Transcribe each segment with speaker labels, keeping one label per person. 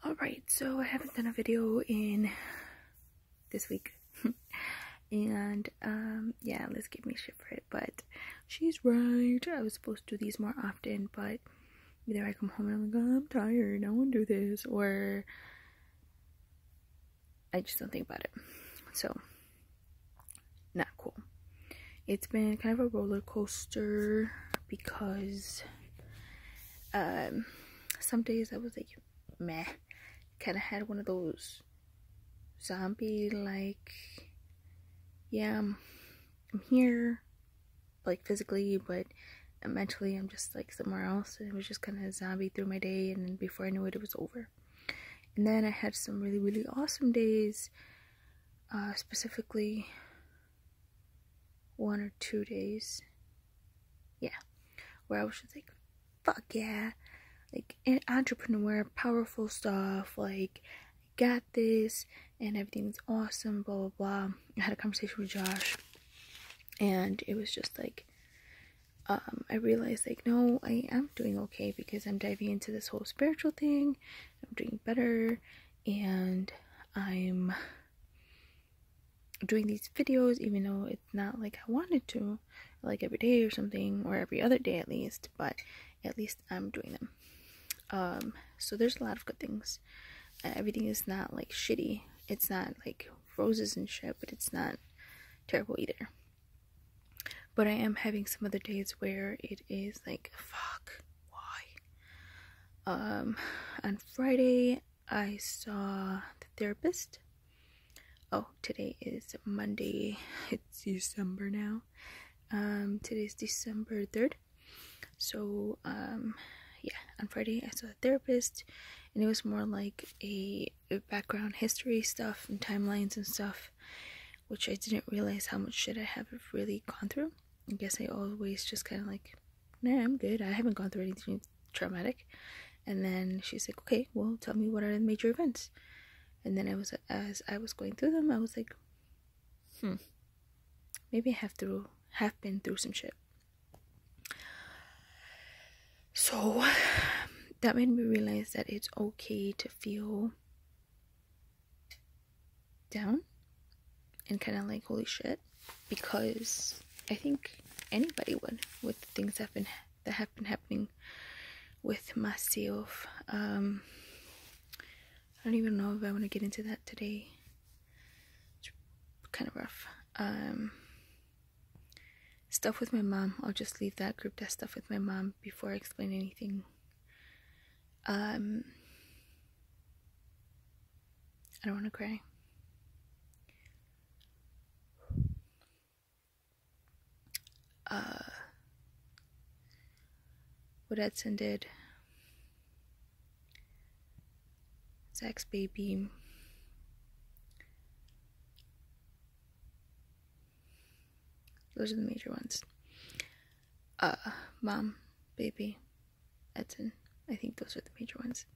Speaker 1: Alright, so I haven't done a video in this week. And yeah, Liz gave me shit for it, but she's right. I was supposed to do these more often, but either I come home and I'm like, oh, I'm tired, I won't do this, or I just don't think about it. So, not cool. It's been kind of a roller coaster because some days I was like, meh. Kind of had one of those zombie, like, yeah, I'm here, like, physically, but mentally I'm just like somewhere else. And it was just kind of zombie through my day, and then before I knew it, it was over. And then I had some really, really awesome days, specifically 1 or 2 days, yeah, where I was just like, fuck yeah, like, an entrepreneur, powerful stuff, like, I got this, and everything's awesome, blah, blah, blah. I had a conversation with Josh, and it was just like, I realized, like, no, I am doing okay, because I'm diving into this whole spiritual thing, I'm doing better, and I'm doing these videos, even though it's not like I wanted to, like every day or something, or every other day at least, but at least I'm doing them. So there's a lot of good things. Everything is not like shitty. It's not like roses and shit, but it's not terrible either. But I am having some other days where it is like, fuck, why? On Friday I saw the therapist. Oh, today is Monday. It's December now. Today's December 3rd. So, yeah, on Friday I saw a therapist, and it was more like a background history stuff and timelines and stuff, which I didn't realize how much shit I have really gone through. I guess I always just kind of like, nah, I'm good, I haven't gone through anything traumatic. And then she's like, okay, well, tell me, what are the major events? And then as I was going through them, I was like, maybe I have been through some shit. So that made me realize that it's okay to feel down and kind of like, holy shit, because I think anybody would, with things that have been happening with myself. I don't even know if I want to get into that today. It's kind of rough. Stuff with my mom, I'll just leave that group, that stuff with my mom, before I explain anything. I don't want to cry. What Edson did, Zach's baby, those are the major ones. Mom, baby, Edson, I think those are the major ones.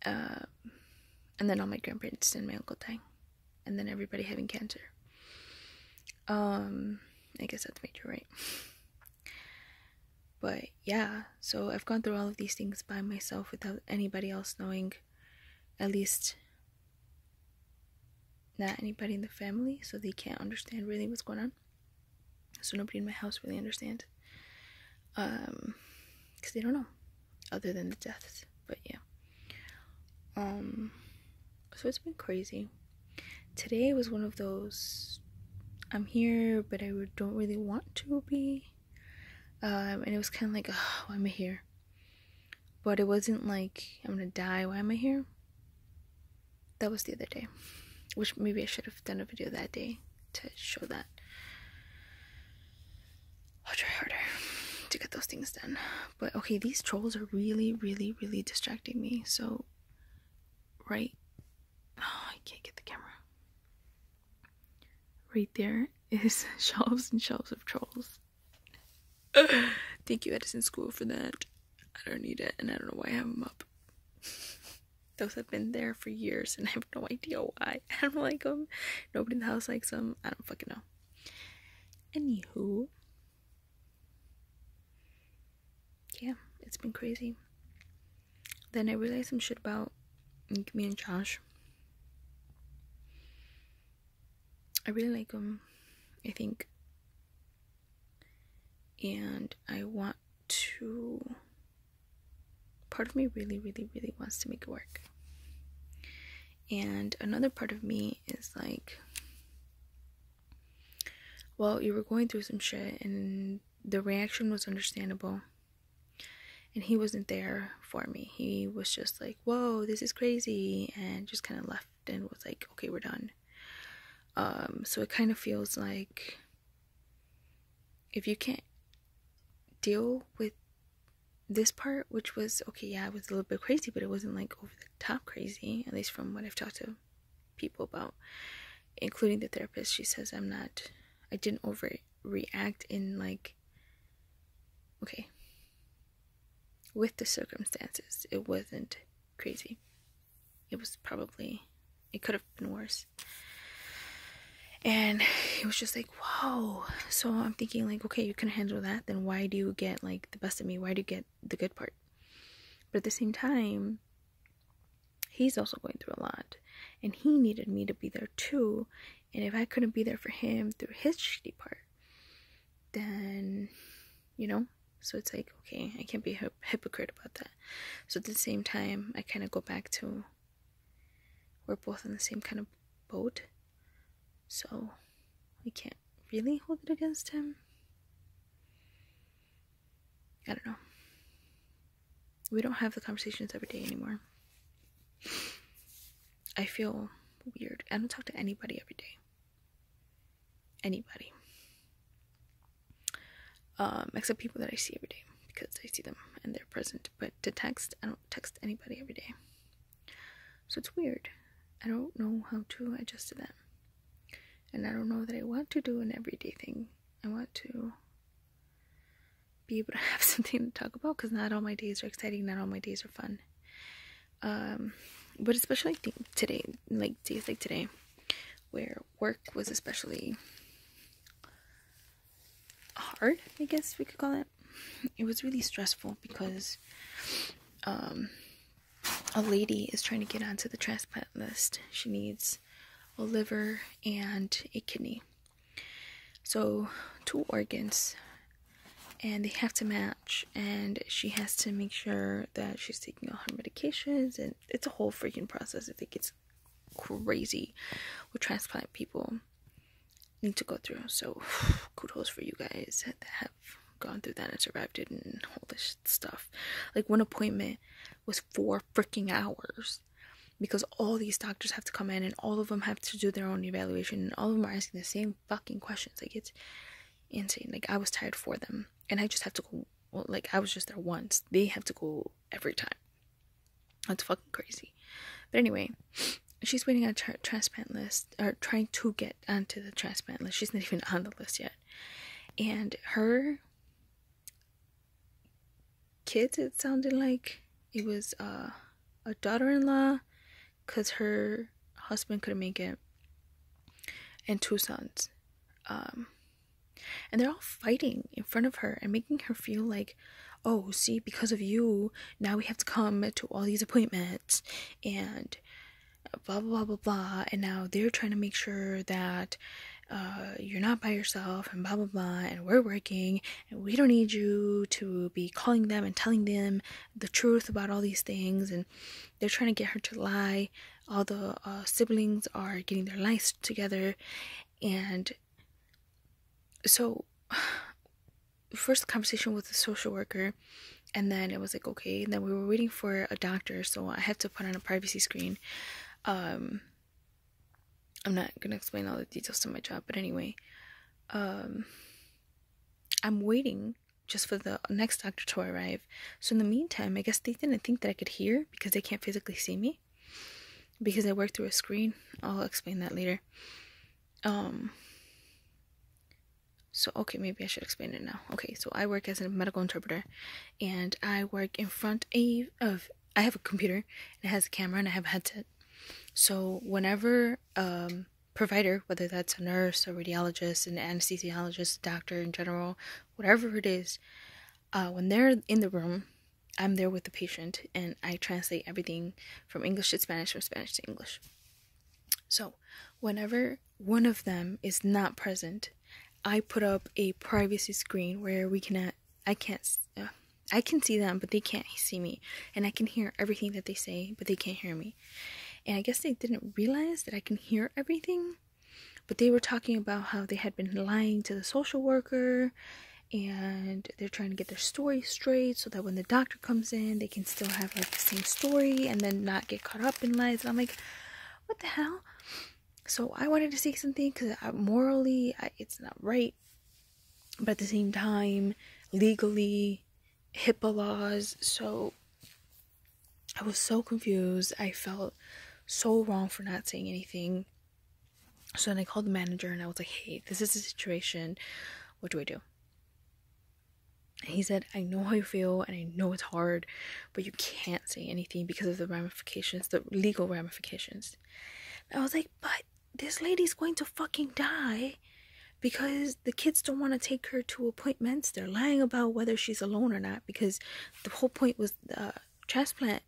Speaker 1: And then all my grandparents and my uncle dying, and then everybody having cancer. I guess that's major, right? But yeah, so I've gone through all of these things by myself without anybody else knowing, at least not anybody in the family, so they can't understand really what's going on. So nobody in my house really understands, because they don't know, other than the deaths. But yeah, so it's been crazy. Today was one of those, I'm here, but I don't really want to be. And it was kind of like, oh, why am I here? But it wasn't like, I'm gonna die, why am I here? That was the other day, which maybe I should have done a video that day to show that. I'll try harder to get those things done. But okay, these trolls are really, really, really distracting me. So, right, oh, I can't get the camera. Right there is shelves and shelves of trolls. Thank you, Edison School, for that. I don't need it, and I don't know why I have them up. Those have been there for years, and I have no idea why. I don't like them. Nobody in the house likes them. I don't fucking know. Anywho, yeah, it's been crazy. Then I realized some shit about me and Josh. I really like him, I think. And I want to... Part of me really, really, really wants to make it work. And another part of me is like, well, you were going through some shit and the reaction was understandable. And he wasn't there for me. He was just like, whoa, this is crazy. And just kind of left and was like, okay, we're done. So it kind of feels like if you can't deal with this part, which was, okay, yeah, it was a little bit crazy, but it wasn't like over the top crazy, at least from what I've talked to people about, including the therapist. She says I didn't overreact in like, okay, with the circumstances, it wasn't crazy. It was probably, it could have been worse. And it was just like, whoa. So I'm thinking like, okay, you can handle that, then why do you get like the best of me? Why do you get the good part? But at the same time, he's also going through a lot, and he needed me to be there too. And if I couldn't be there for him through his shitty part, then, you know, so it's like, okay, I can't be a hypocrite about that. So at the same time, I kind of go back to, we're both in the same kind of boat. So I can't really hold it against him. I don't know. We don't have the conversations every day anymore. I feel weird. I don't talk to anybody every day. Anybody. Except people that I see every day, because I see them and they're present. But to text, I don't text anybody every day. So it's weird. I don't know how to adjust to that. And I don't know that I want to do an everyday thing. I want to be able to have something to talk about, because not all my days are exciting, not all my days are fun. But especially today, like days like today, where work was especially hard, I guess we could call it. It was really stressful because a lady is trying to get onto the transplant list. She needs a liver and a kidney. So 2 organs, and they have to match, and she has to make sure that she's taking all her medications, and it's a whole freaking process. I think it's crazy what transplant people need to go through. So kudos for you guys that have gone through that and survived it and all this stuff. Like, one appointment was 4 freaking hours, because all these doctors have to come in and all of them have to do their own evaluation, and all of them are asking the same fucking questions. Like, it's insane. Like, I was tired for them, and I just have to go. Well, like, I was just there once. They have to go every time. That's fucking crazy. But anyway, she's waiting on a transplant list, or trying to get onto the transplant list. She's not even on the list yet. And her kids, it sounded like it was a daughter-in-law, because her husband couldn't make it, and 2 sons. And they're all fighting in front of her and making her feel like, oh, see, because of you, now we have to come to all these appointments, and blah, blah, blah, blah, blah. And now they're trying to make sure that you're not by yourself, and blah, blah, blah, and we're working, and we don't need you to be calling them and telling them the truth about all these things. And they're trying to get her to lie. All the siblings are getting their lives together. And so first the conversation with the social worker, and then it was like, okay, and then we were waiting for a doctor, so I have to put on a privacy screen. I'm not gonna explain all the details to my job, but anyway, I'm waiting just for the next doctor to arrive. So in the meantime, I guess they didn't think that I could hear, because they can't physically see me, because I work through a screen. I'll explain that later. So, okay, maybe I should explain it now. Okay, so I work as a medical interpreter, and I work in front of, I have a computer, and it has a camera, and I have a headset. So whenever provider, whether that's a nurse, a radiologist, an anesthesiologist, a doctor in general, whatever it is, when they're in the room, I'm there with the patient and I translate everything from English to Spanish, from Spanish to English. So whenever one of them is not present, I put up a privacy screen where I can see them, but they can't see me, and I can hear everything that they say, but they can't hear me. And I guess they didn't realize that I can hear everything, but they were talking about how they had been lying to the social worker, and they're trying to get their story straight so that when the doctor comes in, they can still have like the same story and then not get caught up in lies. And I'm like, what the hell? So I wanted to say something because morally, it's not right, but at the same time, legally, HIPAA laws. So I was so confused. I felt so wrong for not saying anything. So then I called the manager and I was like, hey, this is the situation. What do I do? And he said, I know how you feel and I know it's hard, but you can't say anything because of the ramifications, the legal ramifications. And I was like, but this lady's going to fucking die because the kids don't want to take her to appointments. They're lying about whether she's alone or not, because the whole point was the transplant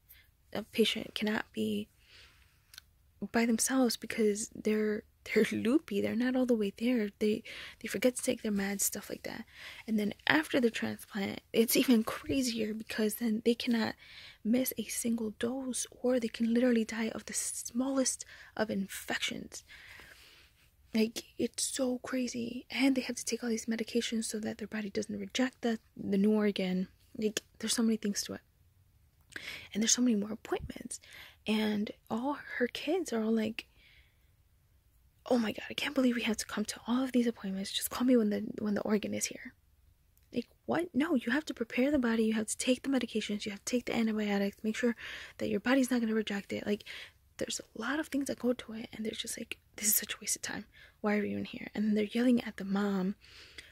Speaker 1: patient cannot be by themselves because they're loopy. They're not all the way there. They forget to take their meds, stuff like that. And then after the transplant, it's even crazier because then they cannot miss a single dose, or they can literally die of the smallest of infections. Like, it's so crazy. And they have to take all these medications so that their body doesn't reject the new organ. Like, there's so many things to it. And there's so many more appointments. And all her kids are all like, oh my god, I can't believe we have to come to all of these appointments. Just call me when the organ is here. Like, what? No, you have to prepare the body. You have to take the medications. You have to take the antibiotics. Make sure that your body's not going to reject it. Like, there's a lot of things that go to it. And they're just like, this is such a waste of time. Why are you even here? And then they're yelling at the mom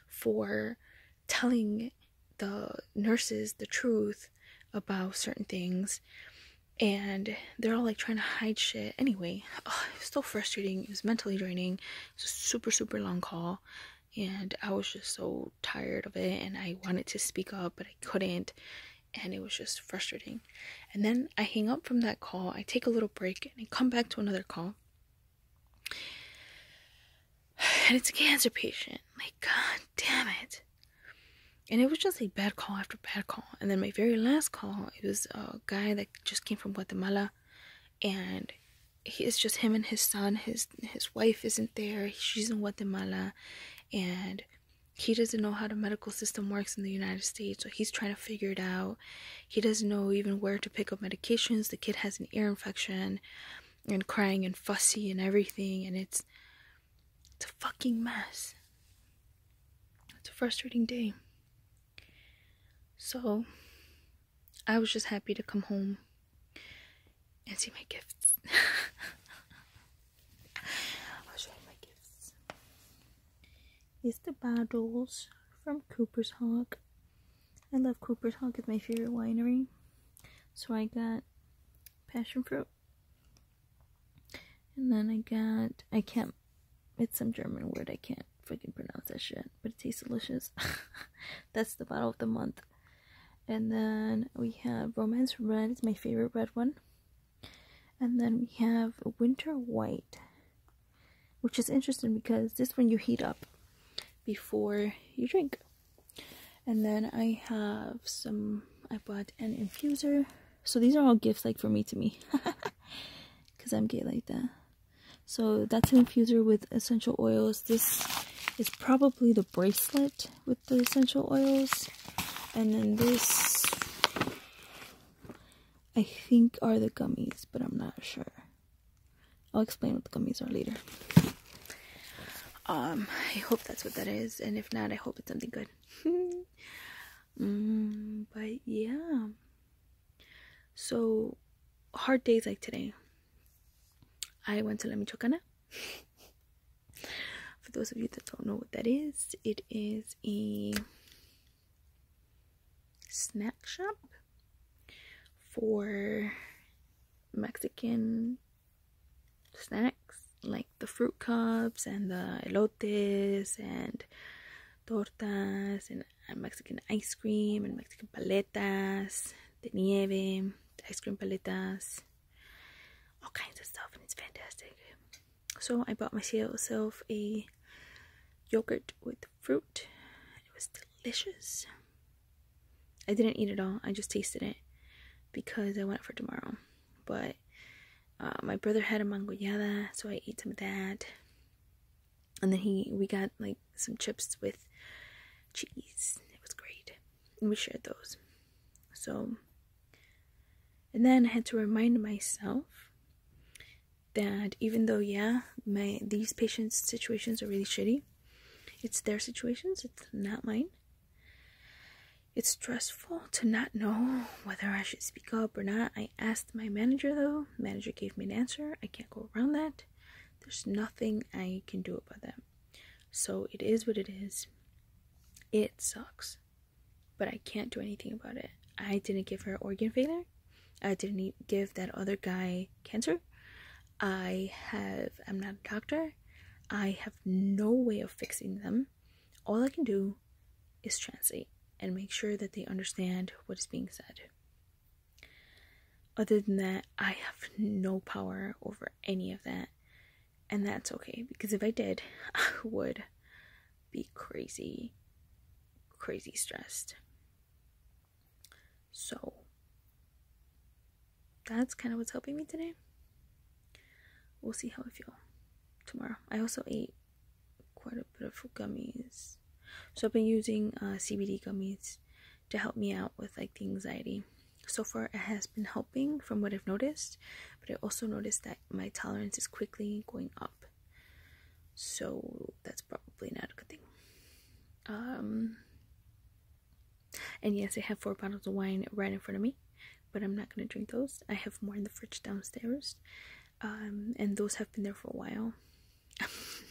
Speaker 1: for telling the nurses the truth about certain things. And they're all like trying to hide shit. Anyway, it was so frustrating. It was mentally draining. It was a super, super long call. And I was just so tired of it. And I wanted to speak up, but I couldn't. And it was just frustrating. And then I hang up from that call. I take a little break and I come back to another call. And it's a cancer patient. Like, god damn it. And it was just like bad call after bad call. And then my very last call, it was a guy that just came from Guatemala. And it's just him and his son. His wife isn't there. She's in Guatemala. And he doesn't know how the medical system works in the United States. So he's trying to figure it out. He doesn't know even where to pick up medications. The kid has an ear infection. And crying and fussy and everything. And it's a fucking mess. It's a frustrating day. So, I was just happy to come home and see my gifts. I'll show you my gifts. It's the bottles from Cooper's Hawk. I love Cooper's Hawk. It's my favorite winery. So I got passion fruit. And then it's some German word. I can't freaking pronounce that shit. But it tastes delicious. That's the bottle of the month. And then we have Romance Red. It's my favorite red one. And then we have Winter White, which is interesting because this one you heat up before you drink. And then I bought an infuser. So these are all gifts like for me to me. Because I'm gay like that. So that's an infuser with essential oils. This is probably the bracelet with the essential oils. And then this, I think, are the gummies, but I'm not sure. I'll explain what the gummies are later. I hope that's what that is. And if not, I hope it's something good. But yeah. So, hard days like today. I went to La Michoacana. For those of you that don't know what that is, it is a snack shop for Mexican snacks, like the fruit cups and the elotes and tortas and Mexican ice cream and Mexican paletas. the nieve, the ice cream paletas, all kinds of stuff, and it's fantastic. So I bought myself a yogurt with fruit. It was delicious. I didn't eat it all, I just tasted it because I want it for tomorrow. But my brother had a mangoyada, so I ate some of that. And then we got like some chips with cheese. It was great. And we shared those. So, and then I had to remind myself that even though, yeah, these patients' situations are really shitty, it's their situations, it's not mine. It's stressful to not know whether I should speak up or not. I asked my manager though. Manager gave me an answer. I can't go around that. There's nothing I can do about that. So it is what it is. It sucks. But I can't do anything about it. I didn't give her organ failure. I didn't give that other guy cancer. I'm not a doctor. I have no way of fixing them. All I can do is translate and make sure that they understand what is being said. Other than that, I have no power over any of that. And that's okay, because if I did, I would be crazy stressed. So, that's kind of what's helping me today. We'll see how I feel tomorrow. I also ate quite a bit of gummies. So I've been using CBD gummies to help me out with like the anxiety. So far it has been helping from what I've noticed, but I also noticed that my tolerance is quickly going up. So that's probably not a good thing. And yes, I have 4 bottles of wine right in front of me, but I'm not going to drink those. I have more in the fridge downstairs, and those have been there for a while.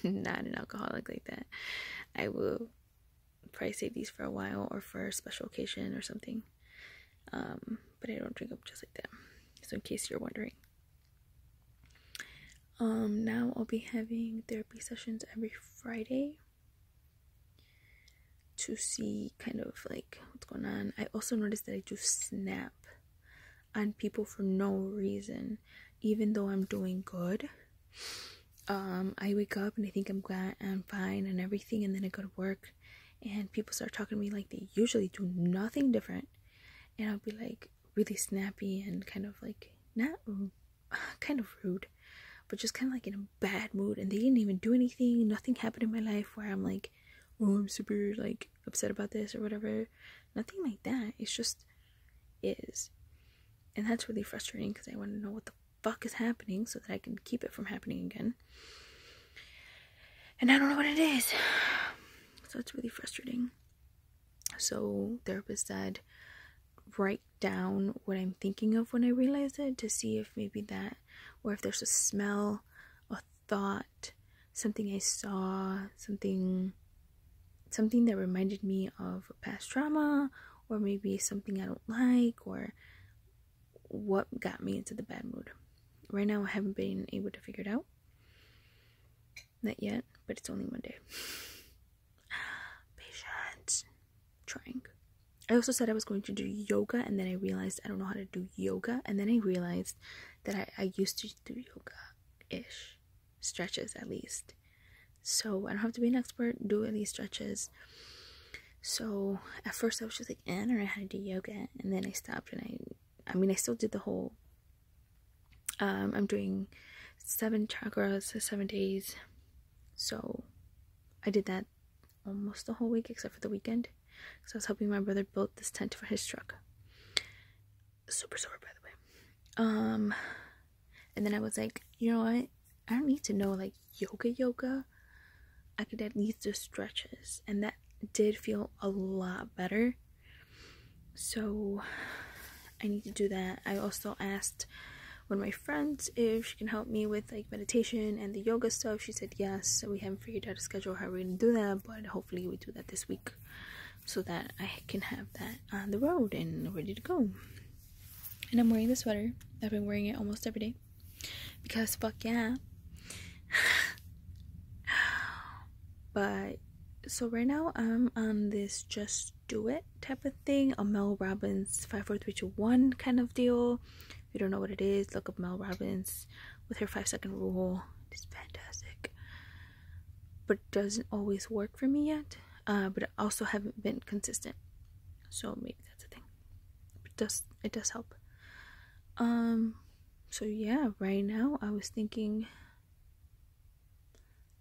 Speaker 1: I'm not an alcoholic like that. I will probably save these for a while or for a special occasion or something. But I don't drink them just like that. So in case you're wondering. Now I'll be having therapy sessions every Friday to see kind of like what's going on. I also noticed that I do snap on people for no reason, even though I'm doing good. I wake up and I think I'm fine and everything, and then I go to work and people start talking to me like they usually do nothing different, and I'll be like really snappy and kind of like not kind of rude, but just kind of like in a bad mood, and they didn't even do anything. Nothing happened in my life where I'm like, oh, I'm super like upset about this or whatever. Nothing like that. It's just is. And that's really frustrating because I want to know what the fuck is happening so that I can keep it from happening again. And I don't know what it is. So it's really frustrating. So therapist said, write down what I'm thinking of when I realize it, to see if maybe that, or if there's a smell, a thought, something I saw, something that reminded me of a past trauma, or maybe something I don't like, or what got me into the bad mood. Right now I haven't been able to figure it out. Not yet, but it's only Monday. Patience. Trying. I also said I was going to do yoga, and then I realized I don't know how to do yoga, and then I realized that I used to do yoga-ish. Stretches, at least. So I don't have to be an expert, do at least stretches. So at first I was just like, I don't know how to do yoga, and then I stopped, and I still did the whole, I'm doing 7 chakras, 7 days. So I did that almost the whole week except for the weekend. So I was helping my brother build this tent for his truck. Super sore, by the way. And then I was like, you know what? I don't need to know like yoga. I could at least do stretches, and that did feel a lot better. So I need to do that. I also asked one of my friends if she can help me with like meditation and the yoga stuff. She said yes. So we haven't figured out a schedule how we're gonna do that, but hopefully we do that this week so that I can have that on the road and ready to go. And I'm wearing the sweater. I've been wearing it almost every day because fuck yeah. But So right now I'm on this just do it type of thing, a Mel Robbins 5 4 3 2 1 kind of deal. If you don't know what it is, look up Mel Robbins with her 5-second rule. It's fantastic, but it doesn't always work for me yet. But I also haven't been consistent, so maybe that's a thing. It does help. So yeah, right now I was thinking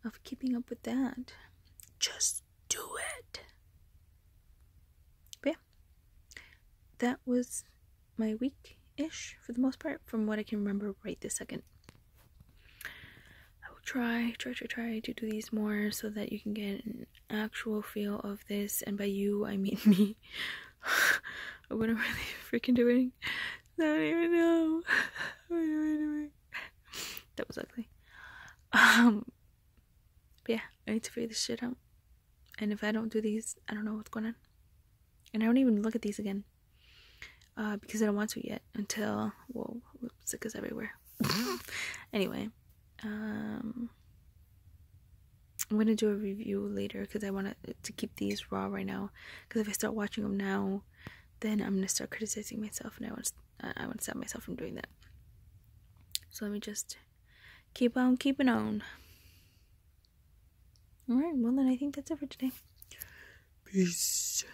Speaker 1: of keeping up with that. Just do it. But yeah, that was my week-ish for the most part, from what I can remember right this second. I will try to do these more so that you can get an actual feel of this, and by you I mean me. What am I really freaking doing? I don't even know. What am I doing? That was ugly. But yeah, I need to figure this shit out. And if I don't do these, I don't know what's going on. And I don't even look at these again. Because I don't want to yet until, whoa, lipstick is everywhere. Anyway, I'm gonna do a review later because I want to keep these raw right now. Because if I start watching them now, then I'm gonna start criticizing myself, and I want to stop myself from doing that. So let me just keep on keeping on. Alright, well then I think that's it for today. Peace.